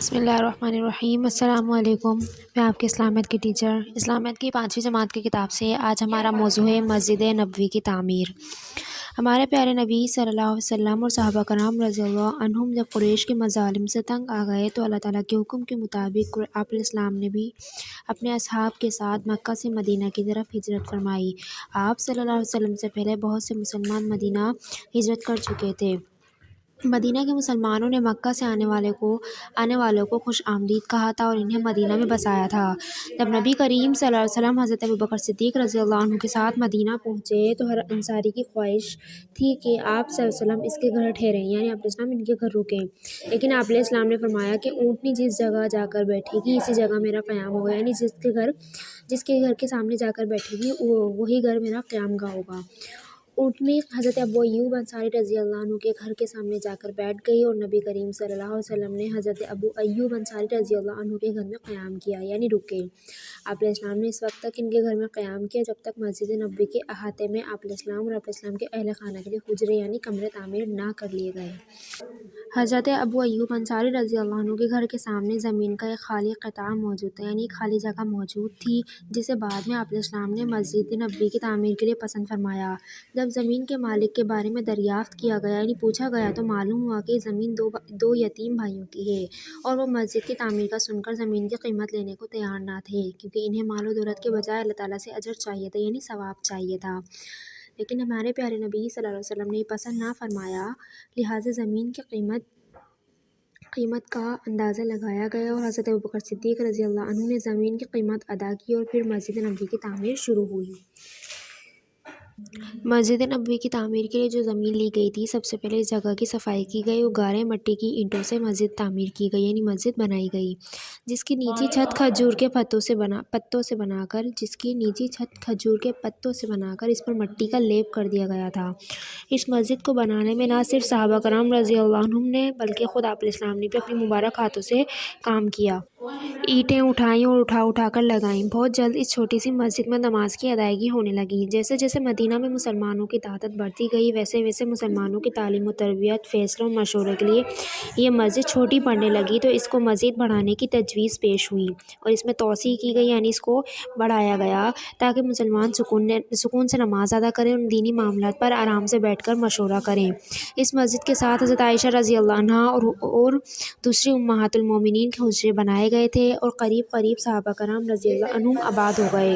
بسم اللہ الرحمن الرحیم۔ السلام علیکم، میں آپ کے اسلامیت کی ٹیچر اسلامیت کی 5ویں جماعت کی کتاب سے آج ہمارا موضوع ہے مسجد نبوی کی تعمیر۔ ہمارے پیارے نبی صلی اللہ علیہ وسلم اور صحابہ کرام رضی اللہ عنہم جب قریش کے مظالم سے تنگ آ گئے تو اللہ تعالیٰ کے حکم کے مطابق آپ علیہ السلام نے بھی اپنے اصحاب کے ساتھ مکہ سے مدینہ کی طرف ہجرت فرمائی۔ آپ صلی اللہ علیہ وسلم سے پہلے بہت سے مسلمان مدینہ ہجرت کر چکے تھے۔ مدینہ کے مسلمانوں نے مکہ سے آنے والوں کو خوش آمدید کہا تھا اور انہیں مدینہ میں بسایا تھا۔ جب نبی کریم صلی اللہ علیہ وسلم حضرت ابوبکر صدیق رضی اللہ عنہ کے ساتھ مدینہ پہنچے تو ہر انصاری کی خواہش تھی کہ آپ صلی اللہ علیہ وسلم اس کے گھر ٹھہریں، یعنی آپ علیہ السلام ان کے گھر رکیں، لیکن آپ علیہ السلام نے فرمایا کہ اونٹنی جس جگہ جا کر بیٹھے گی اسی جگہ میرا قیام ہوگا، یعنی جس کے گھر کے سامنے جا کر بیٹھے گی وہی گھر میرا قیام گاہ ہوگا۔ اونٹنی حضرت ابو ایوب انصاری رضی اللہ عنہ کے گھر کے سامنے جا کر بیٹھ گئی اور نبی کریم صلی اللہ علیہ وسلم نے حضرت ابو ایوب انصاری رضی اللہ عنہ کے گھر میں قیام کیا، یعنی رکے۔ آپ علیہ السلام نے اس وقت تک ان کے گھر میں قیام کیا جب تک مسجد نبوی کے احاطے میں آپ علیہ السلام اور آپ علیہ السلام کے اہل خانہ کے لیے حجرے یعنی کمرے تعمیر نہ کر لیے گئے۔ حضرت ابو ایوب انصاری رضی اللہ عنہ کے گھر کے سامنے زمین کا ایک خالی قطعہ موجود تھا، یعنی ایک خالی جگہ موجود تھی جسے بعد میں آپ علیہ السلام نے مسجد نبوی کی تعمیر کے لیے پسند فرمایا۔ جب زمین کے مالک کے بارے میں دریافت کیا گیا یعنی پوچھا گیا تو معلوم ہوا کہ زمین دو یتیم بھائیوں کی ہے، اور وہ مسجد کی تعمیر کا سن کر زمین کی قیمت لینے کو تیار نہ تھے، کیونکہ انہیں مال و دولت کے بجائے اللہ تعالیٰ سے اجر چاہیے تھا، یعنی ثواب چاہیے تھا۔ لیکن ہمارے پیارے نبی صلی اللہ علیہ وسلم نے یہ پسند نہ فرمایا، لہٰذا زمین کی قیمت کا اندازہ لگایا گیا اور حضرت ابوبکر صدیق رضی اللہ عنہ نے زمین کی قیمت ادا کی اور پھر مسجد نبوی کی تعمیر شروع ہوئی۔ مسجد نبوی کی تعمیر کے لیے جو زمین لی گئی تھی، سب سے پہلے اس جگہ کی صفائی کی گئی اور گارے مٹی کی اینٹوں سے مسجد تعمیر کی گئی، یعنی مسجد بنائی گئی، جس کی نیچی چھت کھجور کے پتوں سے بنا کر اس پر مٹی کا لیپ کر دیا گیا تھا۔ اس مسجد کو بنانے میں نہ صرف صحابہ کرام رضی اللہ عنہم نے بلکہ خود آپ علیہ السلام نے بھی اپنی مبارک ہاتھوں سے کام کیا، اینٹیں اٹھائیں اور اٹھا کر لگائیں۔ بہت جلد اس چھوٹی سی مسجد میں نماز کی ادائیگی ہونے لگی۔ جیسے جیسے مدینہ میں مسلمانوں کی تعداد بڑھتی گئی ویسے ویسے مسلمانوں کی تعلیم و تربیت، فیصلوں اور مشورے کے لیے یہ مسجد چھوٹی پڑنے لگی، تو اس کو مزید بڑھانے کی تجویز پیش ہوئی اور اس میں توسیع کی گئی، یعنی اس کو بڑھایا گیا تاکہ مسلمان سکون سے نماز ادا کریں اور دینی معاملات پر آرام سے بیٹھ کر مشورہ کریں۔ اس مسجد کے ساتھ حضرت عائشہ رضی اللہ عنہا اور دوسری امہات المومنین کے حجرے بنائے گئے تھے اور قریب صحابہ کرام رضی اللہ عنہم آباد ہو گئے۔